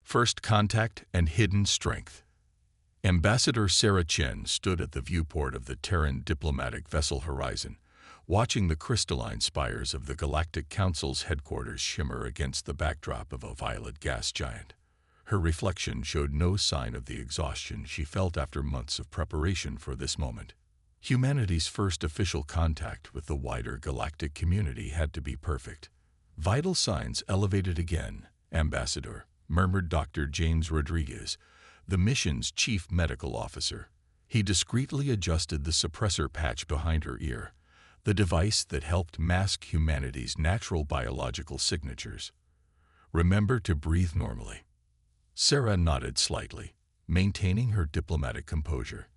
First Contact and Hidden Strength. Ambassador Sarah Chen stood at the viewport of the Terran diplomatic vessel Horizon, watching the crystalline spires of the Galactic Council's headquarters shimmer against the backdrop of a violet gas giant. Her reflection showed no sign of the exhaustion she felt after months of preparation for this moment. Humanity's first official contact with the wider galactic community had to be perfect. "Vital signs elevated again, Ambassador," murmured Dr. James Rodriguez, the mission's chief medical officer. He discreetly adjusted the suppressor patch behind her ear, the device that helped mask humanity's natural biological signatures. "Remember to breathe normally." Sarah nodded slightly, maintaining her diplomatic composure.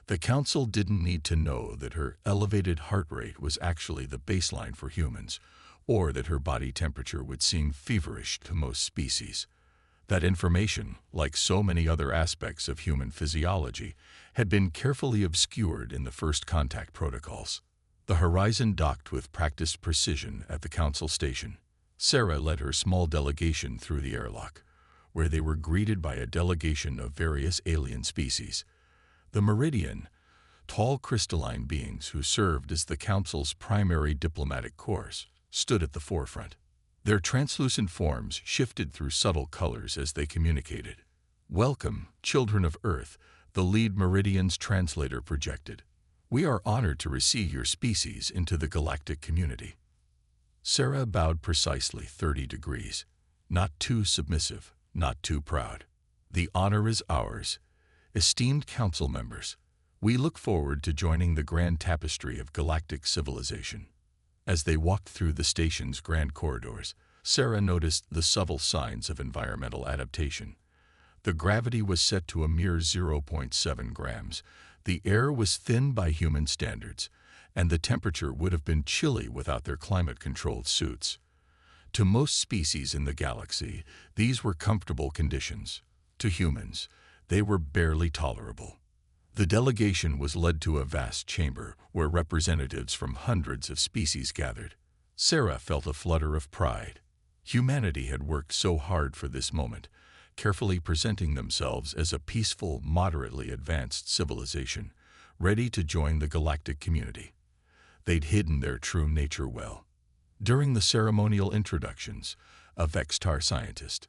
The Council didn't need to know that her elevated heart rate was actually the baseline for humans, or that her body temperature would seem feverish to most species. That information, like so many other aspects of human physiology, had been carefully obscured in the First Contact protocols. The Horizon docked with practiced precision at the Council station. Sarah led her small delegation through the airlock, where they were greeted by a delegation of various alien species. The Meridian, tall crystalline beings who served as the Council's primary diplomatic corps, stood at the forefront. Their translucent forms shifted through subtle colors as they communicated. "Welcome, children of Earth," the lead Meridian's translator projected. "We are honored to receive your species into the galactic community." Sarah bowed precisely 30 degrees, not too submissive, not too proud. "The honor is ours, esteemed Council members. We look forward to joining the grand tapestry of galactic civilization." As they walked through the station's grand corridors, Sarah noticed the subtle signs of environmental adaptation. The gravity was set to a mere 0.7 grams, the air was thin by human standards, and the temperature would have been chilly without their climate-controlled suits. To most species in the galaxy, these were comfortable conditions. To humans, they were barely tolerable. The delegation was led to a vast chamber where representatives from hundreds of species gathered. Sarah felt a flutter of pride. Humanity had worked so hard for this moment, carefully presenting themselves as a peaceful, moderately advanced civilization, ready to join the galactic community. They'd hidden their true nature well. During the ceremonial introductions, a Vextar scientist,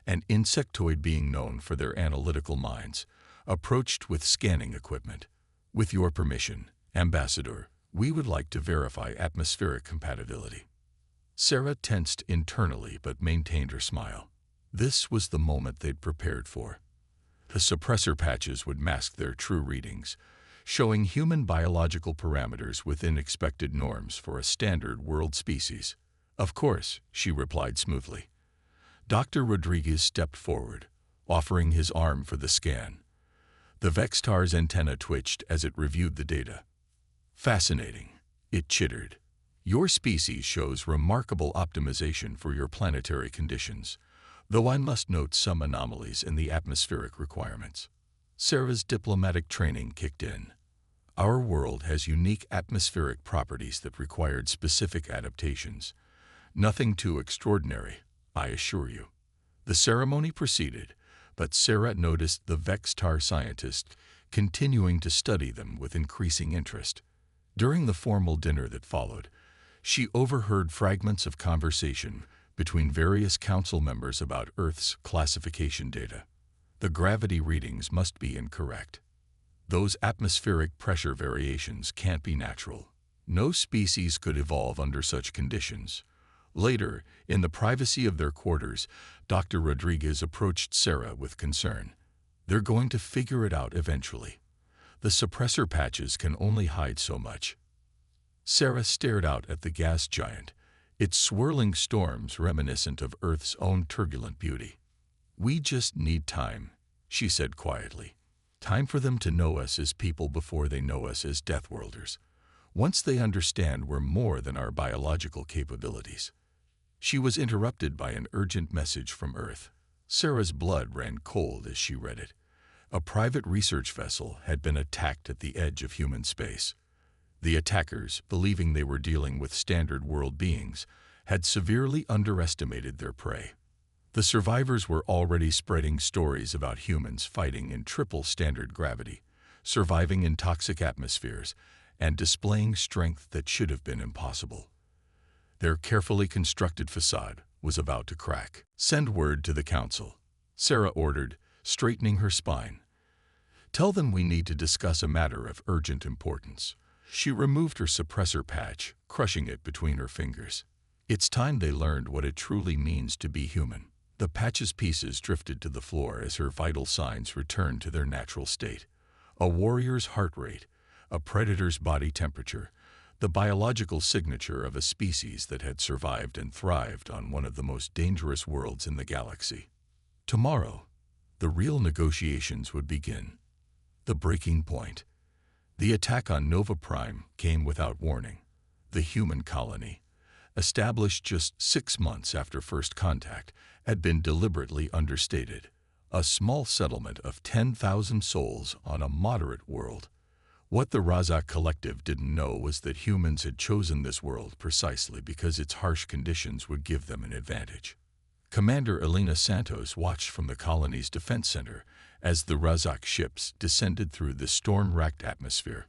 an insectoid being known for their analytical minds, approached with scanning equipment. "With your permission, Ambassador, we would like to verify atmospheric compatibility." Sarah tensed internally but maintained her smile. This was the moment they'd prepared for. The suppressor patches would mask their true readings, showing human biological parameters within expected norms for a standard world species. "Of course," she replied smoothly. Dr. Rodriguez stepped forward, offering his arm for the scan. The Vextar's antenna twitched as it reviewed the data. "Fascinating," it chittered. "Your species shows remarkable optimization for your planetary conditions, though I must note some anomalies in the atmospheric requirements." Sarah's diplomatic training kicked in. "Our world has unique atmospheric properties that required specific adaptations. Nothing too extraordinary, I assure you." The ceremony proceeded, but Sarah noticed the Vextar scientist continuing to study them with increasing interest. During the formal dinner that followed, she overheard fragments of conversation between various council members about Earth's classification data. The gravity readings must be incorrect. Those atmospheric pressure variations can't be natural. No species could evolve under such conditions. Later, in the privacy of their quarters, Dr. Rodriguez approached Sarah with concern. "They're going to figure it out eventually. The suppressor patches can only hide so much." Sarah stared out at the gas giant, its swirling storms reminiscent of Earth's own turbulent beauty. "We just need time," she said quietly. "Time for them to know us as people before they know us as Deathworlders. Once they understand we're more than our biological capabilities." She was interrupted by an urgent message from Earth. Sarah's blood ran cold as she read it. A private research vessel had been attacked at the edge of human space. The attackers, believing they were dealing with standard world beings, had severely underestimated their prey. The survivors were already spreading stories about humans fighting in triple standard gravity, surviving in toxic atmospheres, and displaying strength that should have been impossible. Their carefully constructed facade was about to crack. "Send word to the council," Sarah ordered, straightening her spine. "Tell them we need to discuss a matter of urgent importance." She removed her suppressor patch, crushing it between her fingers. It's time they learned what it truly means to be human. The patch's pieces drifted to the floor as her vital signs returned to their natural state. A warrior's heart rate, a predator's body temperature, the biological signature of a species that had survived and thrived on one of the most dangerous worlds in the galaxy. Tomorrow, the real negotiations would begin. The breaking point. The attack on Nova Prime came without warning. The human colony, established just 6 months after first contact, had been deliberately understated. A small settlement of 10,000 souls on a moderate world. What the Razak Collective didn't know was that humans had chosen this world precisely because its harsh conditions would give them an advantage. Commander Elena Santos watched from the colony's defense center as the Razak ships descended through the storm-racked atmosphere.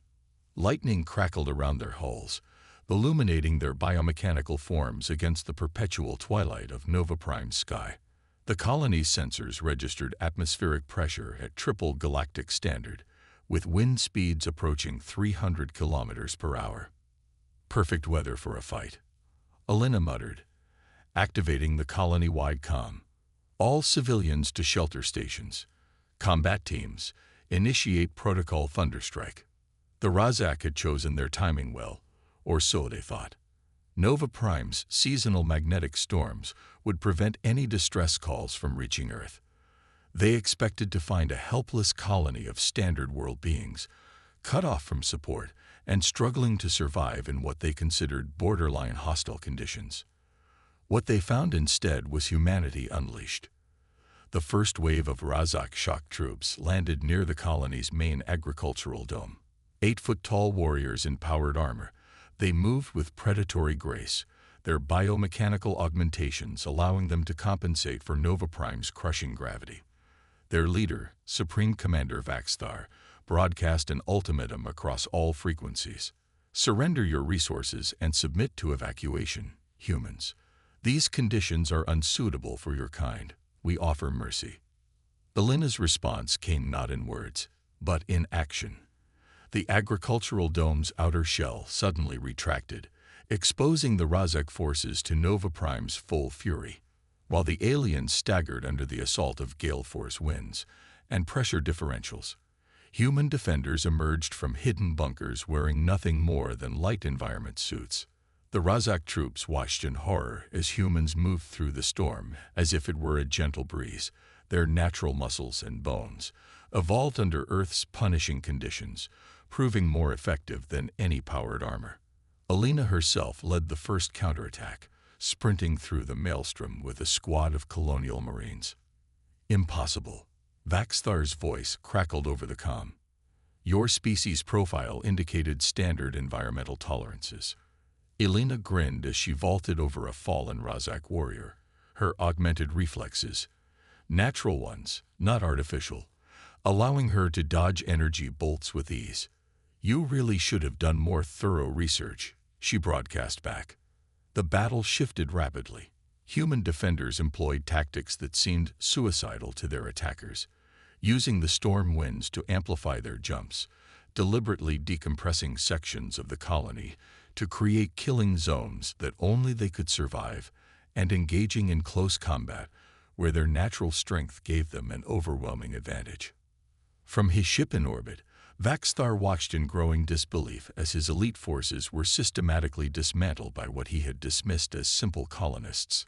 Lightning crackled around their hulls, illuminating their biomechanical forms against the perpetual twilight of Nova Prime's sky. The colony's sensors registered atmospheric pressure at triple galactic standard, with wind speeds approaching 300 kilometers per hour. "Perfect weather for a fight," Elena muttered, activating the colony-wide comm. "All civilians to shelter stations. Combat teams, initiate protocol thunderstrike." The Razak had chosen their timing well, or so they thought. Nova Prime's seasonal magnetic storms would prevent any distress calls from reaching Earth. They expected to find a helpless colony of standard world beings, cut off from support and struggling to survive in what they considered borderline hostile conditions. What they found instead was humanity unleashed. The first wave of Razak shock troops landed near the colony's main agricultural dome. 8-foot-tall warriors in powered armor, they moved with predatory grace, their biomechanical augmentations allowing them to compensate for Nova Prime's crushing gravity. Their leader, Supreme Commander Vaxthar, broadcast an ultimatum across all frequencies. "Surrender your resources and submit to evacuation, humans. These conditions are unsuitable for your kind. We offer mercy." Elena's response came not in words, but in action. The agricultural dome's outer shell suddenly retracted, exposing the Razak forces to Nova Prime's full fury. While the aliens staggered under the assault of gale force winds and pressure differentials, human defenders emerged from hidden bunkers wearing nothing more than light environment suits. The Razak troops watched in horror as humans moved through the storm as if it were a gentle breeze. Their natural muscles and bones, evolved under Earth's punishing conditions, proving more effective than any powered armor. Elena herself led the first counterattack, sprinting through the maelstrom with a squad of colonial marines. "Impossible." Vaxthar's voice crackled over the comm. "Your species' profile indicated standard environmental tolerances." Elena grinned as she vaulted over a fallen Razak warrior, her augmented reflexes, natural ones, not artificial, allowing her to dodge energy bolts with ease. "You really should have done more thorough research," she broadcast back. The battle shifted rapidly. Human defenders employed tactics that seemed suicidal to their attackers, using the storm winds to amplify their jumps, deliberately decompressing sections of the colony to create killing zones that only they could survive, and engaging in close combat where their natural strength gave them an overwhelming advantage. From his ship in orbit, Vaxthar watched in growing disbelief as his elite forces were systematically dismantled by what he had dismissed as simple colonists.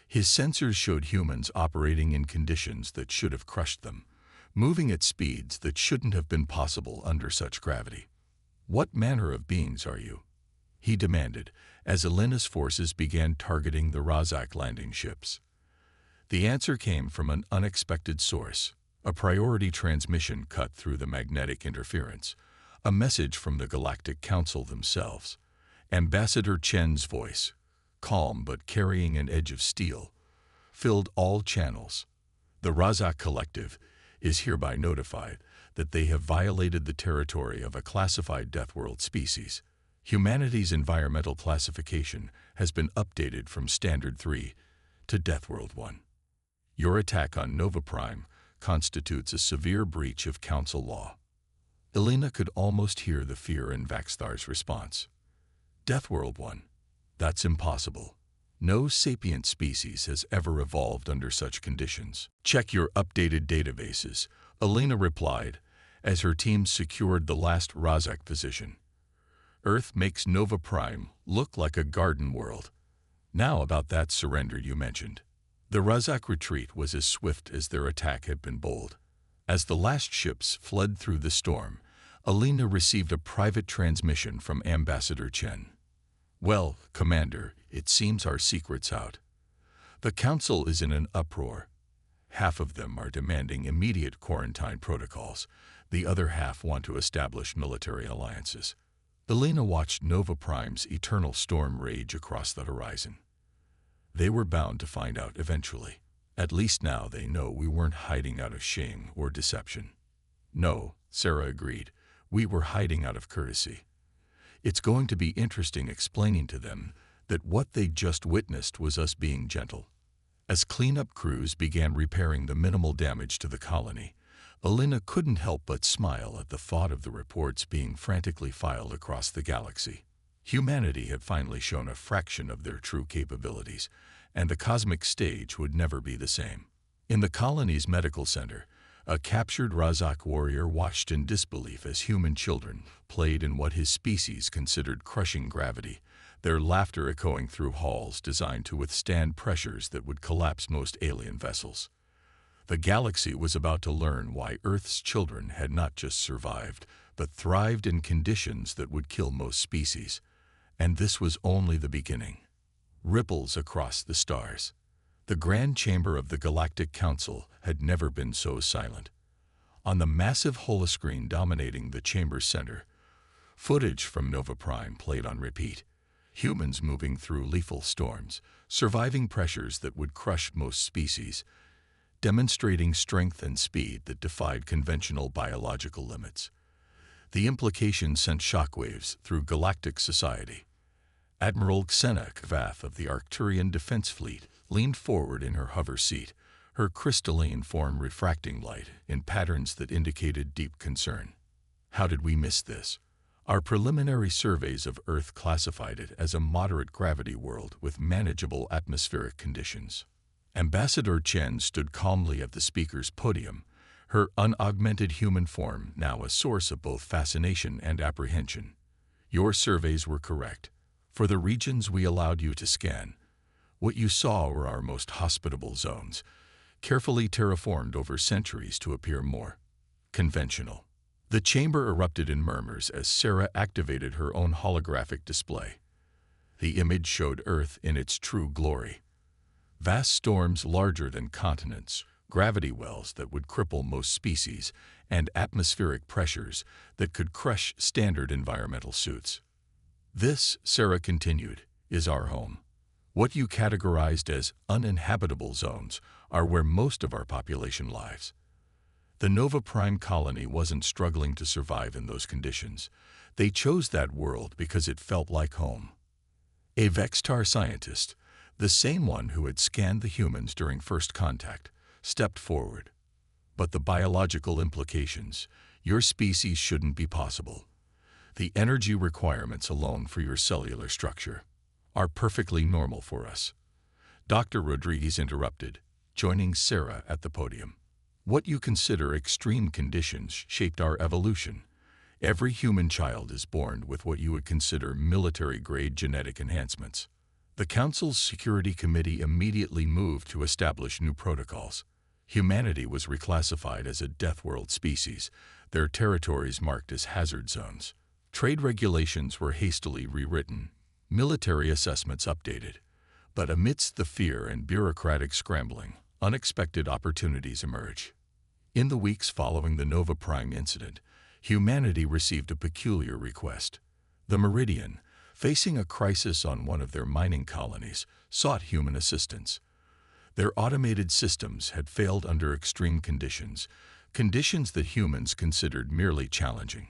His sensors showed humans operating in conditions that should have crushed them, moving at speeds that shouldn't have been possible under such gravity. "What manner of beings are you?" he demanded, as Elena's forces began targeting the Razak landing ships. The answer came from an unexpected source. A priority transmission cut through the magnetic interference, a message from the Galactic Council themselves. Ambassador Chen's voice, calm but carrying an edge of steel. filled all channels. The Razak Collective is hereby notified that they have violated the territory of a classified Deathworld species. Humanity's environmental classification has been updated from Standard 3 to Deathworld 1. Your attack on Nova Prime constitutes a severe breach of Council law. Elena could almost hear the fear in Vaxthar's response. Deathworld 1. That's impossible. No sapient species has ever evolved under such conditions. Check your updated databases, Elena replied, as her team secured the last Razak position. Earth makes Nova Prime look like a garden world. Now about that surrender you mentioned. The Razak retreat was as swift as their attack had been bold. As the last ships fled through the storm, Elena received a private transmission from Ambassador Chen. Well, Commander, it seems our secret's out. The Council is in an uproar. Half of them are demanding immediate quarantine protocols. The other half want to establish military alliances. Elena watched Nova Prime's eternal storm rage across the horizon. They were bound to find out eventually. At least now they know we weren't hiding out of shame or deception. No, Sarah agreed. We were hiding out of courtesy. It's going to be interesting explaining to them that what they just witnessed was us being gentle. As cleanup crews began repairing the minimal damage to the colony, Elena couldn't help but smile at the thought of the reports being frantically filed across the galaxy. Humanity had finally shown a fraction of their true capabilities, and the cosmic stage would never be the same. In the colony's medical center, a captured Razak warrior watched in disbelief as human children played in what his species considered crushing gravity, their laughter echoing through halls designed to withstand pressures that would collapse most alien vessels. The galaxy was about to learn why Earth's children had not just survived, but thrived in conditions that would kill most species. And this was only the beginning. Ripples across the stars. The grand chamber of the Galactic Council had never been so silent. On the massive holoscreen dominating the chamber's center, footage from Nova Prime played on repeat. Humans moving through lethal storms, surviving pressures that would crush most species, demonstrating strength and speed that defied conventional biological limits. The implication sent shockwaves through galactic society. Admiral Xena Kvath of the Arcturian Defense Fleet leaned forward in her hover seat, her crystalline form refracting light in patterns that indicated deep concern. How did we miss this? Our preliminary surveys of Earth classified it as a moderate gravity world with manageable atmospheric conditions. Ambassador Chen stood calmly at the speaker's podium, her unaugmented human form now a source of both fascination and apprehension. Your surveys were correct. For the regions we allowed you to scan, what you saw were our most hospitable zones, carefully terraformed over centuries to appear more conventional. The chamber erupted in murmurs as Sarah activated her own holographic display. The image showed Earth in its true glory. Vast storms larger than continents, gravity wells that would cripple most species, and atmospheric pressures that could crush standard environmental suits. This, Sarah continued, is our home. What you categorized as uninhabitable zones are where most of our population lives. The Nova Prime colony wasn't struggling to survive in those conditions. They chose that world because it felt like home. A Vextar scientist, the same one who had scanned the humans during first contact, stepped forward. But the biological implications, your species shouldn't be possible. The energy requirements alone for your cellular structure are perfectly normal for us. Dr. Rodriguez interrupted, joining Sarah at the podium. What you consider extreme conditions shaped our evolution. Every human child is born with what you would consider military-grade genetic enhancements. The Council's Security Committee immediately moved to establish new protocols. Humanity was reclassified as a Deathworld species, their territories marked as hazard zones. Trade regulations were hastily rewritten, military assessments updated. But amidst the fear and bureaucratic scrambling, unexpected opportunities emerged. In the weeks following the Nova Prime incident, humanity received a peculiar request. The Meridian, facing a crisis on one of their mining colonies, sought human assistance. Their automated systems had failed under extreme conditions that humans considered merely challenging.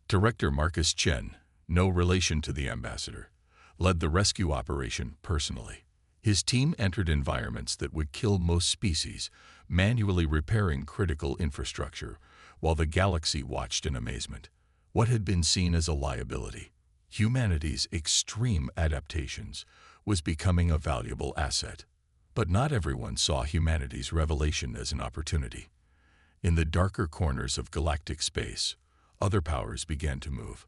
Director Marcus Chen, no relation to the ambassador, led the rescue operation personally. His team entered environments that would kill most species, manually repairing critical infrastructure, while the galaxy watched in amazement. What had been seen as a liability, humanity's extreme adaptations, was becoming a valuable asset. But not everyone saw humanity's revelation as an opportunity. In the darker corners of galactic space, other powers began to move.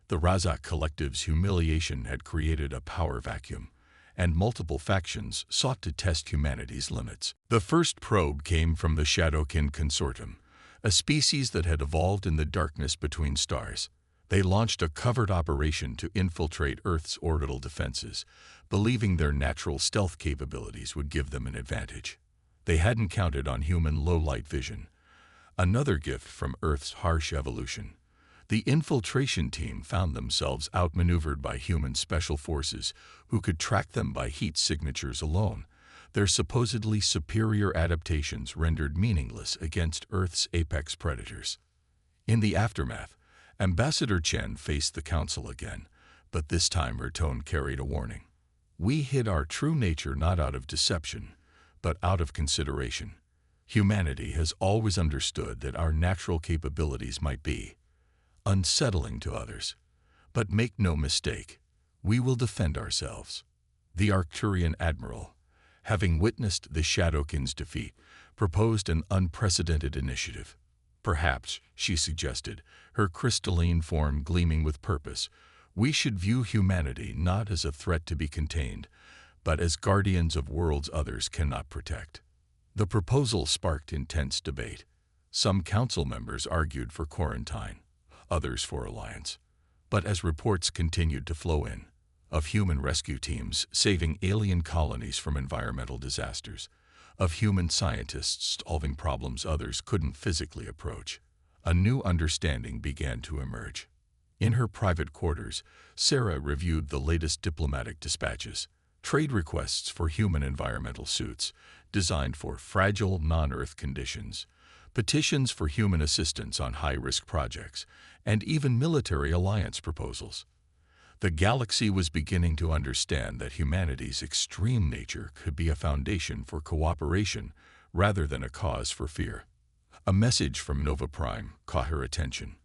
The Razak Collective's humiliation had created a power vacuum, and multiple factions sought to test humanity's limits. The first probe came from the Shadowkin Consortium, a species that had evolved in the darkness between stars. They launched a covert operation to infiltrate Earth's orbital defenses, believing their natural stealth capabilities would give them an advantage. They hadn't counted on human low-light vision, another gift from Earth's harsh evolution. The infiltration team found themselves outmaneuvered by human special forces who could track them by heat signatures alone. Their supposedly superior adaptations rendered meaningless against Earth's apex predators. In the aftermath, Ambassador Chen faced the Council again, but this time her tone carried a warning. We hid our true nature not out of deception, but out of consideration. Humanity has always understood that our natural capabilities might be unsettling to others. But make no mistake, we will defend ourselves. The Arcturian admiral, having witnessed the Shadowkin's defeat, proposed an unprecedented initiative. Perhaps, she suggested, her crystalline form gleaming with purpose, we should view humanity not as a threat to be contained, but as guardians of worlds others cannot protect. The proposal sparked intense debate. Some council members argued for quarantine, others for alliance. But as reports continued to flow in, of human rescue teams saving alien colonies from environmental disasters, of human scientists solving problems others couldn't physically approach, a new understanding began to emerge. In her private quarters, Sarah reviewed the latest diplomatic dispatches, trade requests for human environmental suits designed for fragile non-Earth conditions, petitions for human assistance on high-risk projects, and even military alliance proposals. The galaxy was beginning to understand that humanity's extreme nature could be a foundation for cooperation rather than a cause for fear. A message from Nova Prime caught her attention.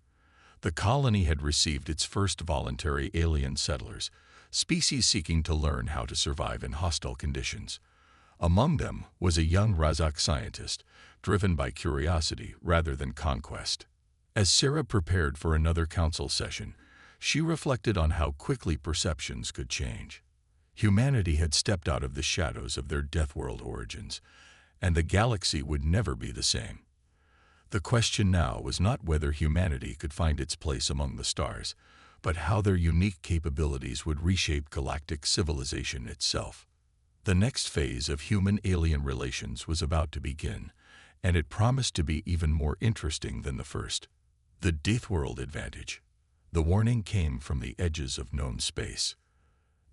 The colony had received its first voluntary alien settlers, species seeking to learn how to survive in hostile conditions. Among them was a young Razak scientist, driven by curiosity rather than conquest. As Sarah prepared for another council session, she reflected on how quickly perceptions could change. Humanity had stepped out of the shadows of their Deathworld origins, and the galaxy would never be the same. The question now was not whether humanity could find its place among the stars, but how their unique capabilities would reshape galactic civilization itself. The next phase of human-alien relations was about to begin, and it promised to be even more interesting than the first. The Deathworld advantage. The warning came from the edges of known space.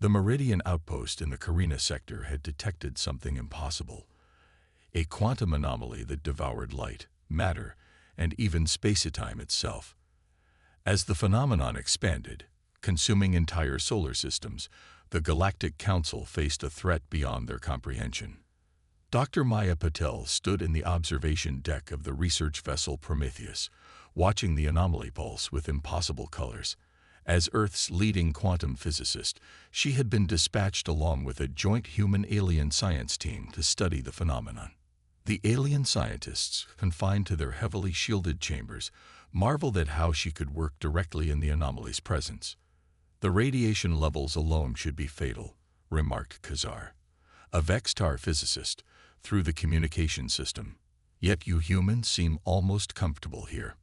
The Meridian outpost in the Carina sector had detected something impossible, a quantum anomaly that devoured light, matter, and even space-time itself. As the phenomenon expanded, consuming entire solar systems, the Galactic Council faced a threat beyond their comprehension. Dr. Maya Patel stood in the observation deck of the research vessel Prometheus, watching the anomaly pulse with impossible colors. As Earth's leading quantum physicist, she had been dispatched along with a joint human-alien science team to study the phenomenon. The alien scientists, confined to their heavily shielded chambers, marveled at how she could work directly in the anomaly's presence. The radiation levels alone should be fatal, remarked Khazar, a Vextar physicist, through the communication system. Yet you humans seem almost comfortable here.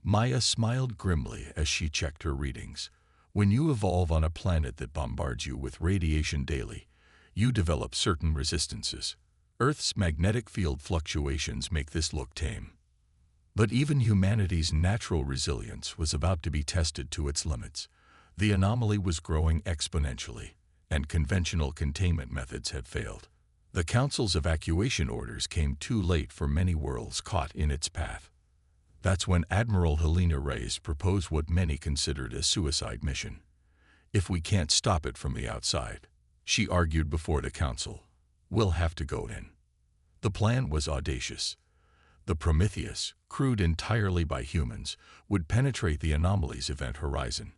Maya smiled grimly as she checked her readings. When you evolve on a planet that bombards you with radiation daily, you develop certain resistances. Earth's magnetic field fluctuations make this look tame. But even humanity's natural resilience was about to be tested to its limits. The anomaly was growing exponentially, and conventional containment methods had failed. The Council's evacuation orders came too late for many worlds caught in its path. That's when Admiral Helena Reyes proposed what many considered a suicide mission. If we can't stop it from the outside, she argued before the Council, we'll have to go in. The plan was audacious. The Prometheus, crewed entirely by humans, would penetrate the anomaly's event horizon.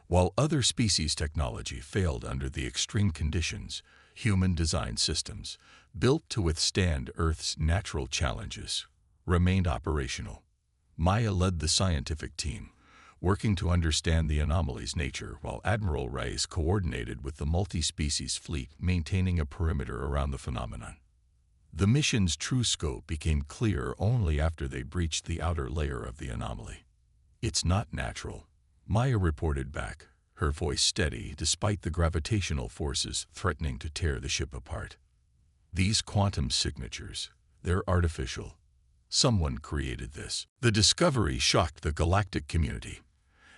While other species' technology failed under the extreme conditions, human-designed systems, built to withstand Earth's natural challenges, remained operational. Maya led the scientific team, working to understand the anomaly's nature, while Admiral Reyes coordinated with the multi-species fleet, maintaining a perimeter around the phenomenon. The mission's true scope became clear only after they breached the outer layer of the anomaly. It's not natural, Maya reported back, her voice steady despite the gravitational forces threatening to tear the ship apart. These quantum signatures, they're artificial. Someone created this. The discovery shocked the galactic community.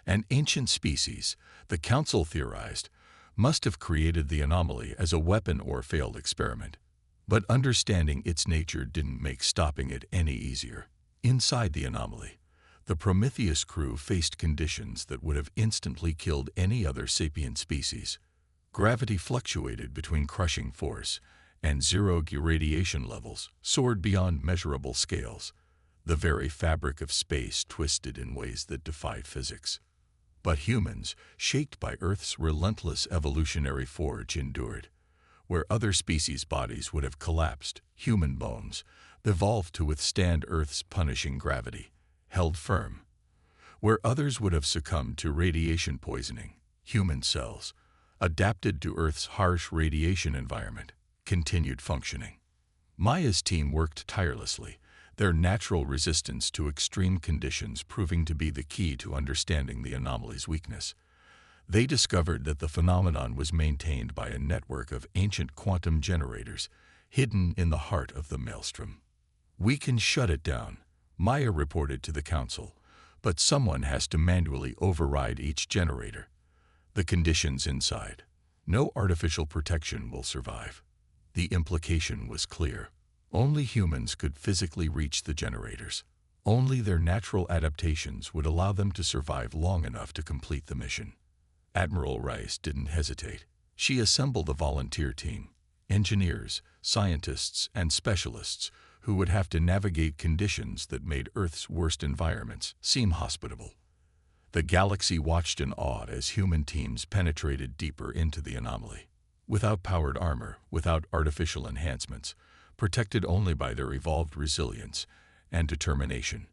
An ancient species, the Council theorized, must have created the anomaly as a weapon or failed experiment. But understanding its nature didn't make stopping it any easier. Inside the anomaly, the Prometheus crew faced conditions that would have instantly killed any other sapient species. Gravity fluctuated between crushing force, and zero-G radiation levels soared beyond measurable scales. The very fabric of space twisted in ways that defied physics. But humans, shaped by Earth's relentless evolutionary forge, endured. Where other species' bodies would have collapsed, human bones evolved to withstand Earth's punishing gravity, held firm. Where others would have succumbed to radiation poisoning, human cells, adapted to Earth's harsh radiation environment, continued functioning. Maya's team worked tirelessly, their natural resistance to extreme conditions proving to be the key to understanding the anomaly's weakness. They discovered that the phenomenon was maintained by a network of ancient quantum generators hidden in the heart of the maelstrom. We can shut it down, Maya reported to the Council, but someone has to manually override each generator. The conditions inside. No artificial protection will survive. The implication was clear. Only humans could physically reach the generators. Only their natural adaptations would allow them to survive long enough to complete the mission. Admiral Reyes didn't hesitate. She assembled a volunteer team, engineers, scientists, and specialists who would have to navigate conditions that made Earth's worst environments seem hospitable. The galaxy watched in awe as human teams penetrated deeper into the anomaly. Without powered armor, without artificial enhancements, protected only by their evolved resilience and determination.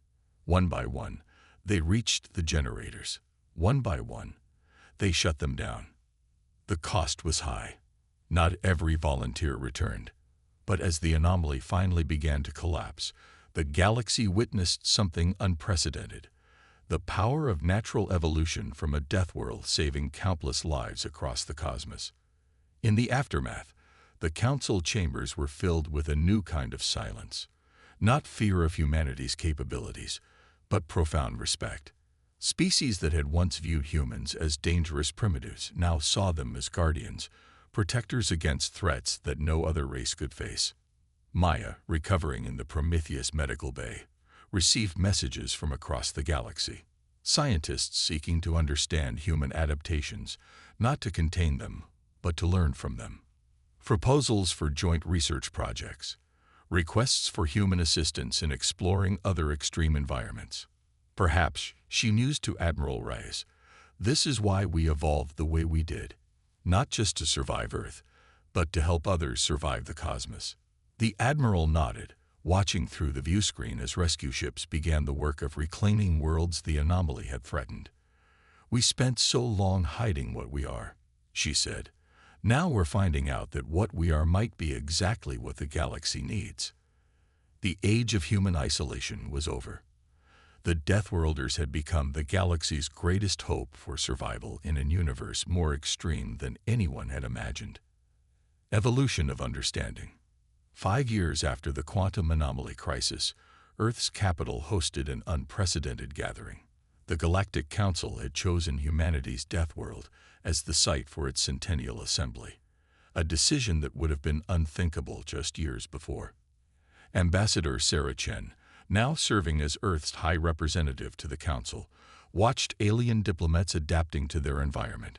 One by one, they reached the generators. One by one, they shut them down. The cost was high. Not every volunteer returned. But as the anomaly finally began to collapse, the galaxy witnessed something unprecedented. The power of natural evolution from a death world saving countless lives across the cosmos. In the aftermath, the Council chambers were filled with a new kind of silence. Not fear of humanity's capabilities, but profound respect. Species that had once viewed humans as dangerous primitives now saw them as guardians, protectors against threats that no other race could face. Maya, recovering in the Prometheus medical bay, received messages from across the galaxy. Scientists seeking to understand human adaptations, not to contain them, but to learn from them. Proposals for joint research projects. Requests for human assistance in exploring other extreme environments. Perhaps, she mused to Admiral Reyes, this is why we evolved the way we did. Not just to survive Earth, but to help others survive the cosmos. The Admiral nodded, watching through the viewscreen as rescue ships began the work of reclaiming worlds the anomaly had threatened. We spent so long hiding what we are, she said. Now we're finding out that what we are might be exactly what the galaxy needs. The age of human isolation was over. The Deathworlders had become the galaxy's greatest hope for survival in a universe more extreme than anyone had imagined. Evolution of understanding. 5 years after the quantum anomaly crisis, Earth's capital hosted an unprecedented gathering. The Galactic Council had chosen humanity's death world as the site for its centennial assembly. a decision that would have been unthinkable just years before. Ambassador Sarah Chen, now serving as Earth's High Representative to the Council, watched alien diplomats adapting to their environment.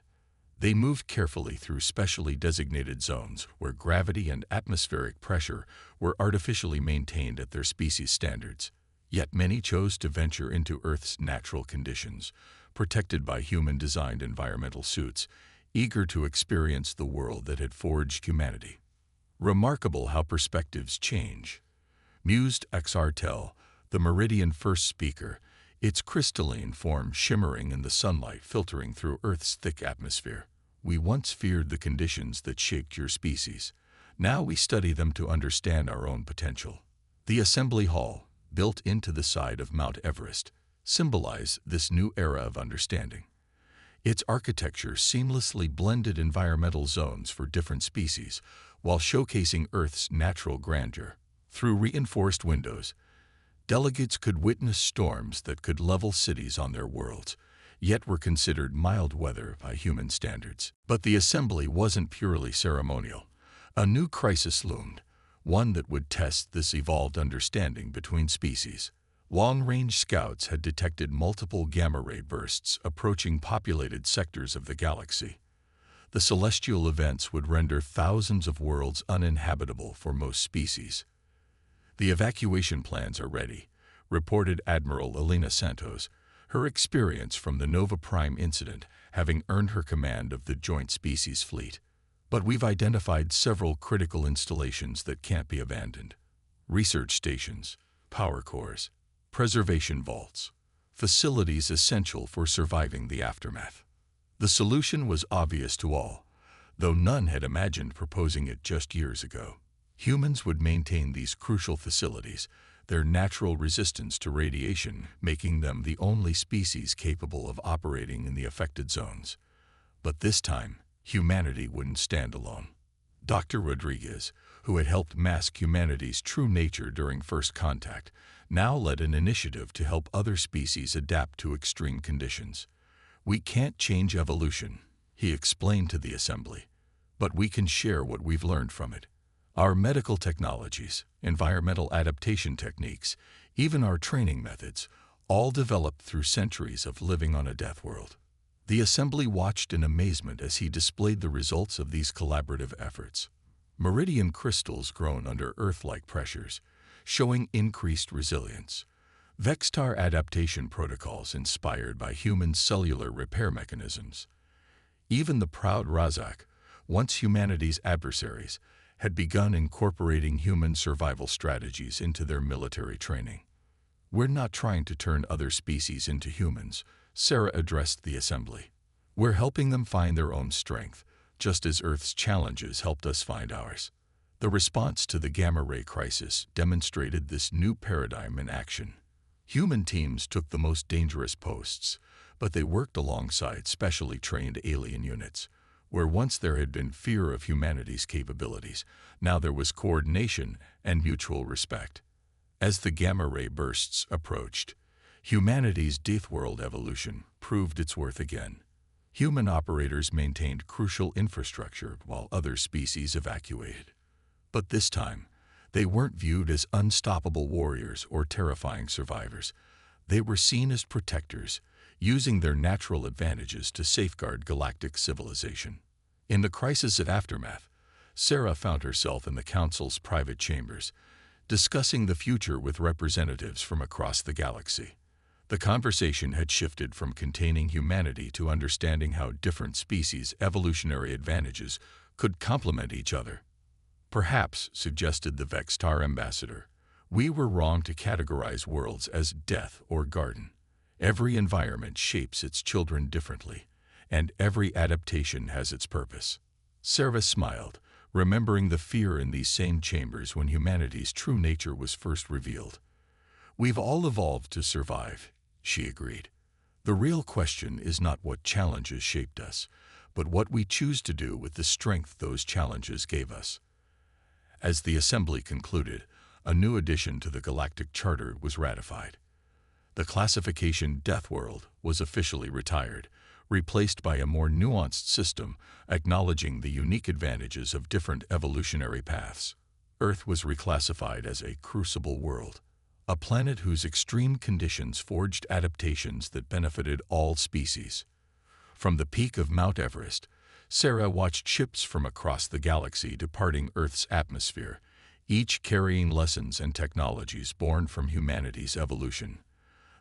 They moved carefully through specially designated zones where gravity and atmospheric pressure were artificially maintained at their species standards. Yet many chose to venture into Earth's natural conditions, protected by human-designed environmental suits, eager to experience the world that had forged humanity. Remarkable how perspectives change, mused Xartel, the Meridian first speaker, its crystalline form shimmering in the sunlight filtering through Earth's thick atmosphere. We once feared the conditions that shaped your species. Now we study them to understand our own potential. The Assembly Hall, built into the side of Mount Everest, symbolized this new era of understanding. Its architecture seamlessly blended environmental zones for different species, while showcasing Earth's natural grandeur. Through reinforced windows, delegates could witness storms that could level cities on their worlds, yet were considered mild weather by human standards. But the assembly wasn't purely ceremonial. A new crisis loomed, one that would test this evolved understanding between species. Long-range scouts had detected multiple gamma-ray bursts approaching populated sectors of the galaxy. The celestial events would render thousands of worlds uninhabitable for most species. The evacuation plans are ready, reported Admiral Elena Santos, her experience from the Nova Prime incident having earned her command of the Joint Species Fleet. But we've identified several critical installations that can't be abandoned. Research stations, power cores, preservation vaults, facilities essential for surviving the aftermath. The solution was obvious to all, though none had imagined proposing it just years ago. Humans would maintain these crucial facilities, their natural resistance to radiation making them the only species capable of operating in the affected zones. But this time, humanity wouldn't stand alone. Dr. Rodriguez, who had helped mask humanity's true nature during first contact, now led an initiative to help other species adapt to extreme conditions. We can't change evolution, he explained to the assembly, but we can share what we've learned from it. Our medical technologies, environmental adaptation techniques, even our training methods, all developed through centuries of living on a death world. The assembly watched in amazement as he displayed the results of these collaborative efforts. Meridian crystals grown under Earth-like pressures, showing increased resilience. Vextar adaptation protocols inspired by human cellular repair mechanisms. Even the proud Razak, once humanity's adversaries, had begun incorporating human survival strategies into their military training. We're not trying to turn other species into humans, Sarah addressed the assembly. We're helping them find their own strength, just as Earth's challenges helped us find ours. The response to the gamma-ray crisis demonstrated this new paradigm in action. Human teams took the most dangerous posts, but they worked alongside specially trained alien units. Where once there had been fear of humanity's capabilities, now there was coordination and mutual respect. As the gamma-ray bursts approached, humanity's Deathworld evolution proved its worth again. Human operators maintained crucial infrastructure while other species evacuated. But this time, they weren't viewed as unstoppable warriors or terrifying survivors. They were seen as protectors, using their natural advantages to safeguard galactic civilization. In the crisis of aftermath, Sarah found herself in the Council's private chambers, discussing the future with representatives from across the galaxy. The conversation had shifted from containing humanity to understanding how different species' evolutionary advantages could complement each other. Perhaps, suggested the Vextar ambassador, we were wrong to categorize worlds as death or garden. Every environment shapes its children differently, and every adaptation has its purpose. Sarah smiled, remembering the fear in these same chambers when humanity's true nature was first revealed. We've all evolved to survive, she agreed. The real question is not what challenges shaped us, but what we choose to do with the strength those challenges gave us. As the assembly concluded, a new addition to the Galactic Charter was ratified. The classification Deathworld was officially retired, replaced by a more nuanced system acknowledging the unique advantages of different evolutionary paths. Earth was reclassified as a crucible world, a planet whose extreme conditions forged adaptations that benefited all species. From the peak of Mount Everest, Sarah watched ships from across the galaxy departing Earth's atmosphere, each carrying lessons and technologies born from humanity's evolution.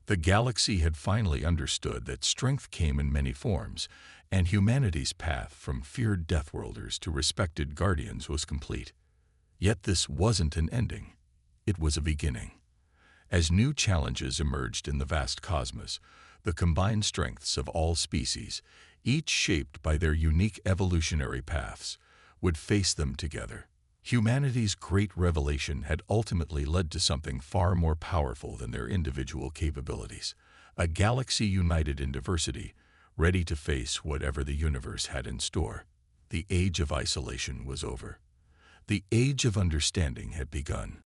The galaxy had finally understood that strength came in many forms, and humanity's path from feared Deathworlders to respected guardians was complete. Yet this wasn't an ending. It was a beginning. As new challenges emerged in the vast cosmos, the combined strengths of all species, each shaped by their unique evolutionary paths, would face them together. Humanity's great revelation had ultimately led to something far more powerful than their individual capabilities, a galaxy united in diversity, ready to face whatever the universe had in store. The age of isolation was over. The age of understanding had begun.